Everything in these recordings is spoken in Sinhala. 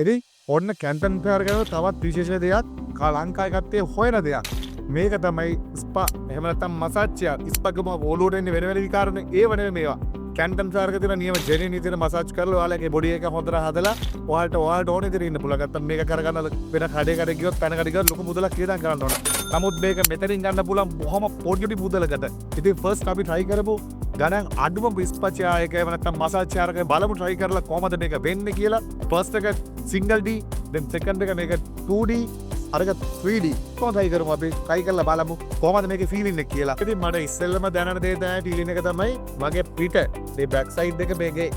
ඉතින් ඔන්න කැන්ටන් ෆෙයාර් ගැන තවත් විශේෂ දෙයක් ලංකාවේ කට්ටිය හොයන දෙයක්. මේක තමයි ස්පා. එහෙම නැත්නම් මසාජ් චෙයාර්. ස්පාගම ඔලුවට එන්නේ වෙන වෙන විකාරනේ ඒව නෙමෙයි මේවා. කැන්ටන් ෆෙයාර් එකේ තියෙන නියම ජෙනි නීතියට මසාජ් කරලා ඔයාලගේ බොඩි එක හොඳට හදලා ඔයාලට ඕනේ විදිහට ඉන්න පුළුවන්. නැත්නම් මේක කරගන්න වෙන කඩේකට ගියොත් පැනකට ගියොත් ලොකු මුදලක් ඉදන් කරන්න ඕන. නමුත් මේක මෙතනින් ගන්න පුළුවන් බොහොම පොඩි මුදලකට. ඉතින් ෆස්ට් අපි try කරමු ගණන් අඩුම ස්පා චෙයාර් එක එහෙම නැත්නම් මසාජ් චෙයාර් එක බලමු try කරලා කොහමද මේක වෙන්නේ කියලා. ෆස්ට් එක single D, then second එක මේක 2D, අරක 3D. කොහොමද try කරමු අපි try කරලා බලමු කොහමද මේකේ feeling එක කියලා. ඉතින් මට ඉස්සෙල්ලම දැනන දේ තමයි feeling එක තමයි මගේ පිට මේ back side එක මේකේ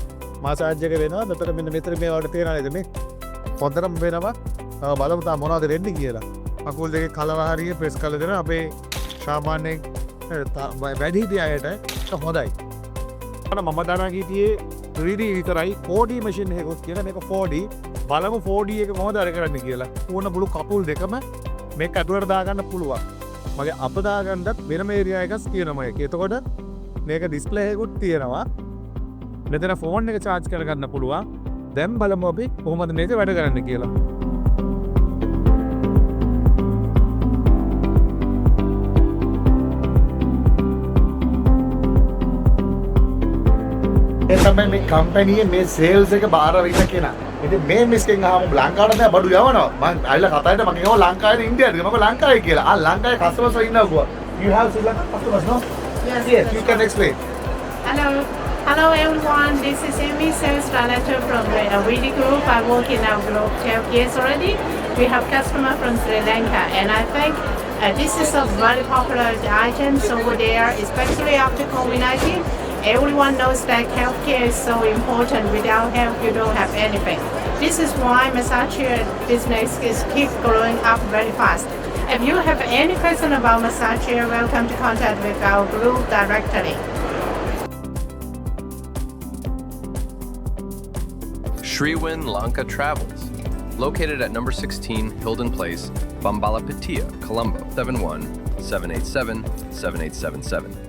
මසාජ් එක වෙනවා. මෙතන මෙන්න මෙතන මේ වලට තියනවා නේද මේ. හොඳටම වෙනවා. බලමු තා මොනවද වෙන්නේ කියලා. අකුල් දෙකේ කලව හරිය ප්‍රෙස් කරලා දෙනවා. අපේ සාමාන්‍යයෙන් වැඩි හිටියයට හොඳයි. මම දැනග හිටියේ 3D විතරයි 4D මැෂින් එකකුත් කියලා මේක 4D. බලමු 4D එක කොහොමද අර කරන්නේ කියලා. ඕන මුළු කකුල් දෙකම මේක ඇතුළට දාගන්න පුළුවන්. මගේ අප දාගන්නත් වෙනම ඒරියා එකක් තියෙනවා මේක. එතකොට මේක ඩිස්ප්ලේ එකකුත් තියෙනවා. මෙතන ෆෝන් එක charge කරගන්න පුළුවන්. දැන් බලමු අපි කොහොමද මේක වැඩ කරන්නේ කියලා. ඒ තමයි මේ කම්පැනියේ මේ සේල්ස් එක බාර වෙන්න කෙනා. ඉතින් මේ මිස්කෙන් අහමු ලංකාවට දැන් බඩු යවනවා. මම අයිලා කතාවට මම කියනවා ලංකාවේ ඉන්දියාවට. මම ලංකාවේ කියලා. ලංකාවේ කස්ටමර්ස් ඉන්නවා. You have Sri Lankan customers, no? Yes, you can explain. Hello everyone, this is Amy, sales director from Vidi Group. I work in our group 12 years already. We have customers from Sri Lanka and I think this is a very popular item over there, especially after COVID-19. Everyone knows that healthcare is so important. Without health, you don't have anything. This is why massage chair business is keep growing up very fast. If you have any question about massage chair, welcome to contact with our group directly. Sriwin Lanka Travels, located at number 16 Hilden Place, Bambalapitiya, Colombo, 71787-7877.